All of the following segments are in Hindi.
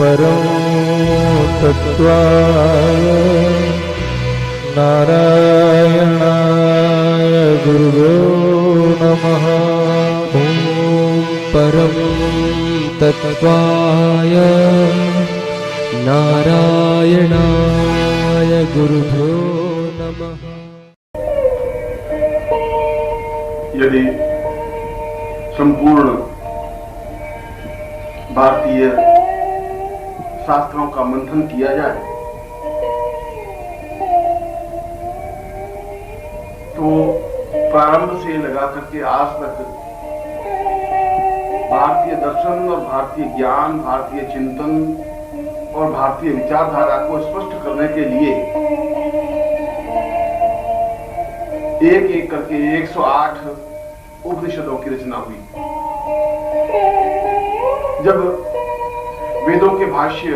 परम तत्वाय नारायणाय गुरुभ्यो नमः। ॐ परं तत्त्वाय नारायणाय गुरुभ्यो नमः। यदि संपूर्ण भारतीय शास्त्रों का मंथन किया जाए तो प्रारंभ से लगा करके आज तक भारतीय दर्शन और भारतीय ज्ञान, भारतीय चिंतन और भारतीय विचारधारा को स्पष्ट करने के लिए एक एक करके 108 उपनिषदों की रचना हुई। जब वेदों के भाष्य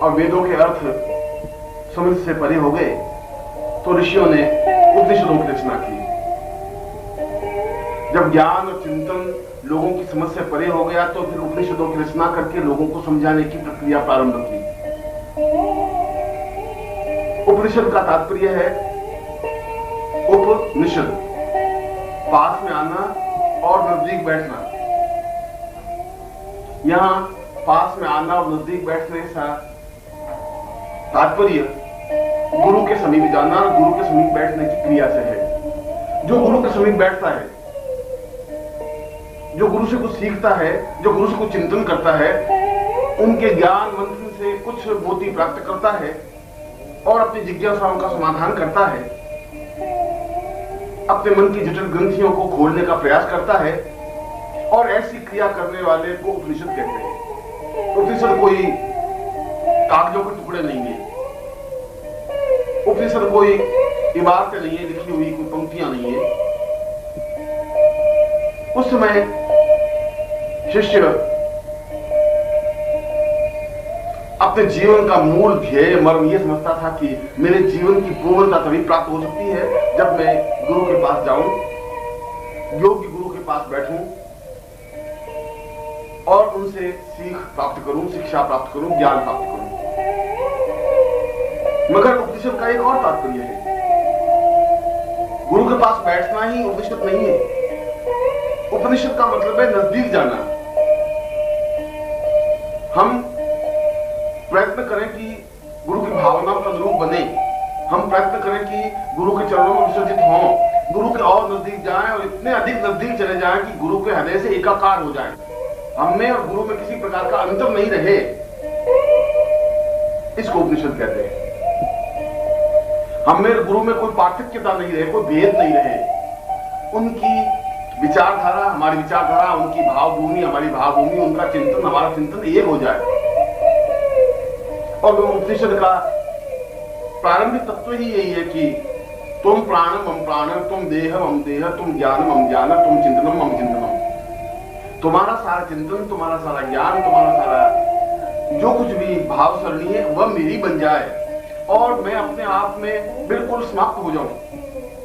और वेदों के अर्थ समझ से परे हो गए तो ऋषियों ने उपनिषदों की रचना की। जब ज्ञान और चिंतन लोगों की समझ से परे हो गया तो फिर उपनिषदों की रचना करके लोगों को समझाने की प्रक्रिया प्रारंभ की। उपनिषद का तात्पर्य है उपनिषद, पास में आना और नजदीक बैठना। यहां पास में आना और नजदीक बैठने का तात्पर्य गुरु के समीप जाना और गुरु के समीप बैठने की क्रिया से है। जो गुरु के समीप बैठता है, जो गुरु से कुछ सीखता है, जो गुरु से कुछ चिंतन करता है, उनके ज्ञान मंथन से कुछ मोती प्राप्त करता है और अपनी जिज्ञासाओं का समाधान करता है, अपने मन की जटिल ग्रंथियों को खोलने का प्रयास करता है और ऐसी क्रिया करने वाले को उपनिषद कहते हैं। उपनिषद कोई कागजों के टुकड़े नहीं है, उपनिषद कोई इबारतें नहीं है, लिखी हुई कोई पंक्तियां नहीं है। उस समय शिष्य अपने जीवन का मूल ध्येय मर्म यह समझता था कि मेरे जीवन की पूर्णता तभी प्राप्त हो सकती है जब मैं गुरु के पास जाऊं, योग्य गुरु के पास बैठूं और उनसे सीख प्राप्त करूं, शिक्षा प्राप्त करूं, ज्ञान प्राप्त करूं। मगर उपनिषद का एक और तात्पर्य है। गुरु के पास बैठना ही उपनिषद नहीं है। उपनिषद का मतलब है नजदीक जाना। हम प्रयत्न करें कि गुरु की भावनाओं का अनुरूप बने, हम प्रयत्न करें कि गुरु के चरणों में विसर्जित हों, गुरु के और नजदीक जाएं और इतने अधिक नजदीक चले जाएं कि गुरु के हृदय से एकाकार हो जाएं। हमें और गुरु में किसी प्रकार का अंतर नहीं रहे, इसको उपनिषद कहते हैं। हमें और गुरु में कोई पार्थक्यता नहीं रहे, कोई भेद नहीं रहे। उनकी विचारधारा हमारी विचारधारा, उनकी भावभूमि हमारी भावभूमि, उनका चिंतन हमारा चिंतन एक हो जाए। और उपनिषद का प्रारंभिक तत्व ही यही है कि तुम प्राणम हम प्राणम, तुम देहम हम देह, तुम ज्ञानम हम ज्ञान, तुम चिंतनम हम चिंतनम। तुम्हारा सारा चिंतन, तुम्हारा सारा ज्ञान, तुम्हारा सारा जो कुछ भी भाव सरणी है वह मेरी बन जाए और मैं अपने आप में बिल्कुल समाप्त हो जाऊं,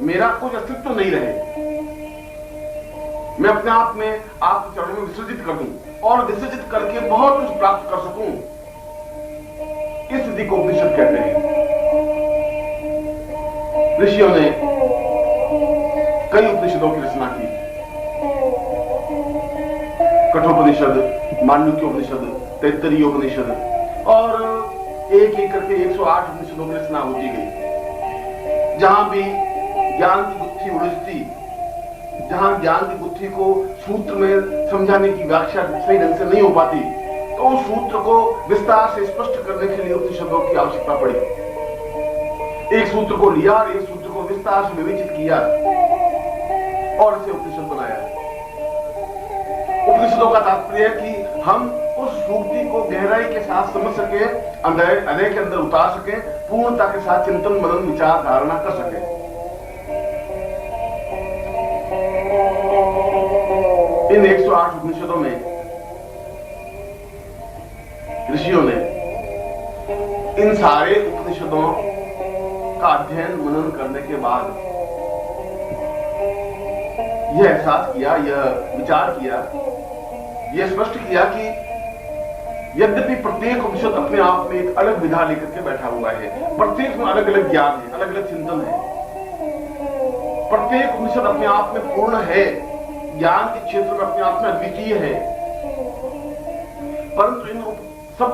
मेरा कुछ अस्तित्व नहीं रहे, मैं अपने आप में आपके चरणों में विसर्जित कर दूं और विसर्जित करके बहुत कुछ प्राप्त कर सकूं। इस स्थिति को उपनिषद कहते हैं। ऋषियों ने कई उपनिषदों की रचना की। कठोपनिषद, मांडुक्य उपनिषद, तैत्तरीय उपनिषद और एक एक करके 108 उपनिषदों की रचना होती गई। जहां भी ज्ञान की गुत्थी उलझती, जहां ज्ञान की गुत्थी को सूत्र में समझाने की व्याख्या सही ढंग से नहीं हो पाती तो उस सूत्र को विस्तार से स्पष्ट करने के लिए उपनिषदों की आवश्यकता पड़ी। एक सूत्र को लिया और एक सूत्र को विस्तार से विवेचित किया और इसे उपनिषद बनाया। उपनिषदों का तात्पर्य है कि हम उस सूक्ति को गहराई के साथ समझ सके, हृदय के अंदर उतार सके, पूर्णता के साथ चिंतन मनन विचार धारणा कर सके। इन 108 उपनिषदों में ऋषियों ने इन सारे उपनिषदों का अध्ययन मनन करने के बाद यह एहसास किया, यह विचार किया, यह स्पष्ट किया कि यद्यपि प्रत्येक उपनिषद अपने आप में एक अलग विधा लेकर के बैठा हुआ है, प्रत्येक में अलग अलग ज्ञान है, अलग अलग चिंतन है। प्रत्येक उपनिषद अपने आप में पूर्ण है, ज्ञान के क्षेत्र में अपने आप में अद्वितीय है। परंतु इन सब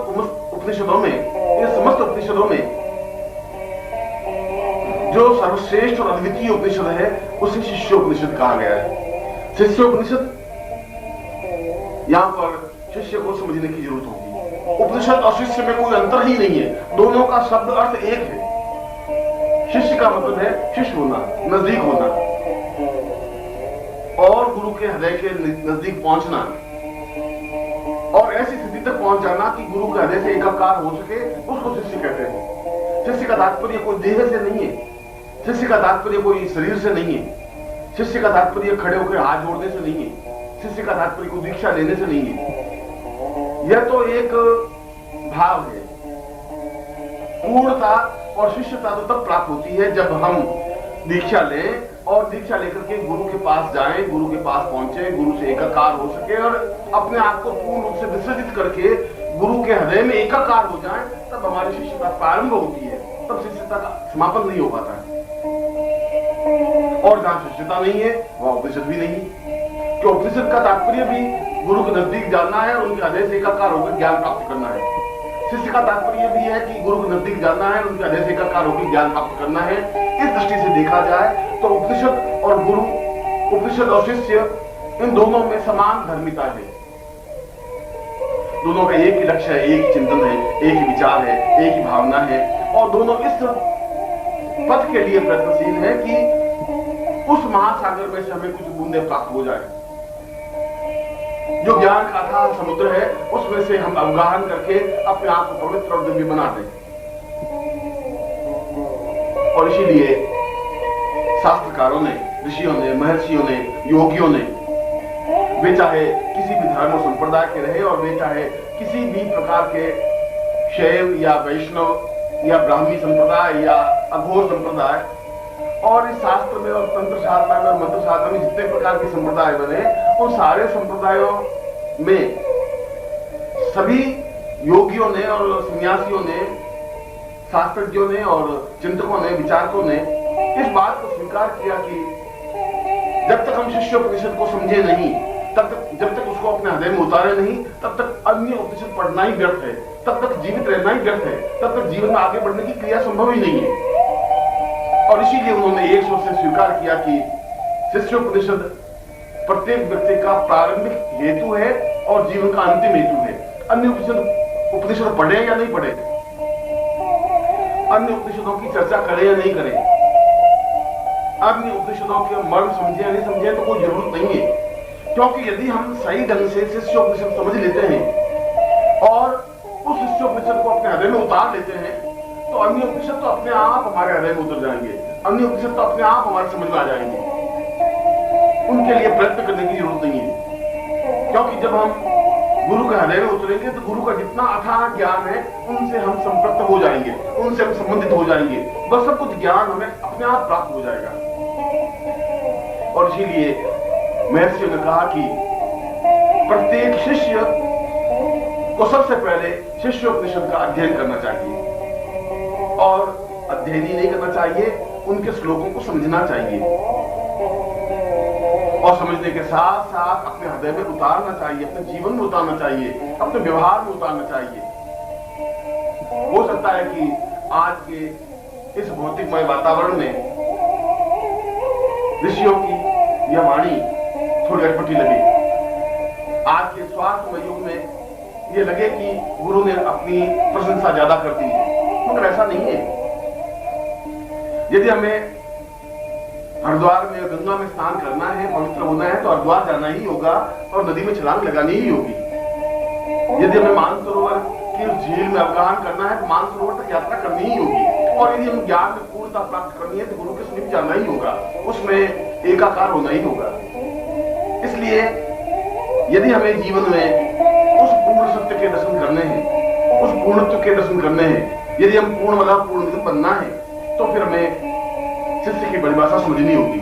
उपनिषदों में, इन समस्त उपनिषदों में जो सर्वश्रेष्ठ और अद्वितीय उपनिषद है उसे शिष्योपनिषद कहा गया है। शिष्योपनिषद, यहां पर शिष्य को समझने की जरूरत होगी। उपनिषद और शिष्य में कोई अंतर ही नहीं है, दोनों का शब्द अर्थ एक है। शिष्य का मतलब है शिष्य होना, नजदीक होना, और गुरु के हृदय के नजदीक पहुंचना, और ऐसी स्थिति तक पहुंच जाना कि गुरु के हृदय से एकाकार हो सके, उसको शिष्य कहते हैं। शिष्य का तात्पर्य कोई देह से नहीं है, शिष्य का तात्पर्य कोई शरीर से नहीं है, शिष्य का तात्पर्य खड़े होकर हाथ जोड़ने से नहीं है, शिष्य का तात्पर्य कोई दीक्षा लेने से नहीं है। यह तो एक भाव है। पूर्णता और शिष्यता तो तब प्राप्त होती है जब हम दीक्षा लें और दीक्षा लेकर के गुरु के पास जाएं, गुरु के पास पहुंचे, गुरु से एकाकार हो सके और अपने आप को पूर्ण रूप से विसर्जित करके गुरु के हृदय में एकाकार हो जाएं, तब हमारी शिष्यता प्रारंभ होती है। तब शिष्यता का समापन नहीं हो पाता है। और जहां शिष्यता नहीं है वहां उपनिषद भी नहीं, तो उपनिषद का तात्पर्य भी गुरु के नजदीक जाना है और उनके हृदय से एकाकार होकर ज्ञान प्राप्त करना है। शिष्य का तात्पर्य भी है कि गुरु के नजदीक जाना है, उनके हृदय से एकाकार होकर ज्ञान प्राप्त करना है। इस दृष्टि से देखा जाए तो उपनिषद और गुरु, उपनिषद और शिष्य, इन दोनों में समान धर्मिता है। दोनों का एक ही लक्ष्य है, एक ही चिंतन है, एक ही विचार है, एक ही भावना है, और दोनों इस पथ के लिए प्रयत्नशील है कि उस महासागर में से हमें कुछ बूंदे प्राप्त हो जाए। जो ज्ञान का अथाह समुद्र है उसमें से हम अवगाहन करके अपने आप को पवित्र और दिव्य बना दें। और इसीलिए शास्त्रकारों ने, ऋषियों ने, महर्षियों ने, योगियों ने, वे चाहे किसी भी धर्म संप्रदाय के रहे और वे चाहे किसी भी प्रकार के शैव या वैष्णव या ब्राह्मी संप्रदाय या अघोर संप्रदाय, और इस शास्त्र में और तंत्र शास्त्र में और मंत्र शास्त्र में जितने प्रकार के संप्रदाय बने, उन सारे संप्रदायों में सभी योगियों ने और सन्यासियों ने, शास्त्रज्ञों ने और चिंतकों ने, विचारकों ने इस बात को स्वीकार किया कि जब तक हम शिष्योपनिषद को समझे नहीं, तब तक, जब तक उसको अपने हृदय में उतारे नहीं, तब तक अन्य उपनिषद पढ़ना ही व्यर्थ है, तब तक जीवित रहना ही व्यर्थ है, तब तक जीवन में आगे बढ़ने की क्रिया संभव ही नहीं है। और इसीलिए उन्होंने एक स्वर से स्वीकार किया कि शिष्योपनिषद प्रत्येक व्यक्ति का प्रारंभिक हेतु है और जीवन का अंतिम हेतु है। अन्य उपनिषद पढ़े या नहीं पढ़े, अन्य उपनिषदों की चर्चा करें या नहीं करें, अन्य उपनिषदों के मर्म समझे या नहीं समझे, तो कोई जरूरत नहीं है। क्योंकि यदि हम सही ढंग से शिष्योपनिषद समझ लेते हैं और उस शिष्योपनिषद को अपने हृदय में उतार लेते हैं, तो अन्य उपनिषद तो अपने आप हमारे हृदय में उतर जाएंगे, अन्य उपनिषद तो अपने आप हमारे समझ में आ जाएंगे। उनके लिए प्रयत्न करने की जरूरत नहीं है, क्योंकि जब हम गुरु के हृदय में उतरेंगे तो गुरु का जितना अथाह ज्ञान है उनसे हम संपृक्त हो जाएंगे, उनसे हम संबंधित हो जाएंगे, बस सब कुछ ज्ञान हमें अपने आप प्राप्त हो जाएगा। और इसीलिए महर्षियों ने कहा कि प्रत्येक शिष्य को सबसे पहले शिष्योपनिषद का अध्ययन करना चाहिए, और अध्ययन ही नहीं करना चाहिए, उनके श्लोकों को समझना चाहिए, और समझने के साथ साथ अपने हृदय में उतारना चाहिए, अपने जीवन में उतारना चाहिए, अपने व्यवहार में उतारना चाहिए। हो सकता है कि आज के इस भौतिकमय वातावरण में ऋषियों की यह वाणी थोड़ी अटपटी लगे, आज के स्वार्थमय युग में ये लगे कि गुरु ने अपनी प्रशंसा ज्यादा कर दी, मगर ऐसा नहीं है। यदि हमें हरिद्वार में, गंगा में स्नान करना है, पवित्र होना है, तो हरिद्वार जाना ही होगा और नदी में छलांग लगानी ही होगी। यदि हमें मानसरोवर की झील में अवगाहन करना है तो मानसरोवर तक यात्रा करनी ही होगी, और यदि हम ज्ञान में पूर्णता प्राप्त करनी है तो गुरु के समीप जाना ही होगा, उसमें एकाकार होना ही होगा। इसलिए यदि हमें जीवन में उस पूर्ण सत्य के दर्शन करने हैं, उस पूर्णत्व के दर्शन करने हैं, यदि हम पूर्ण वाला पूर्ण बनना है, तो फिर हमें शिष्य की परिभाषा समझनी होगी।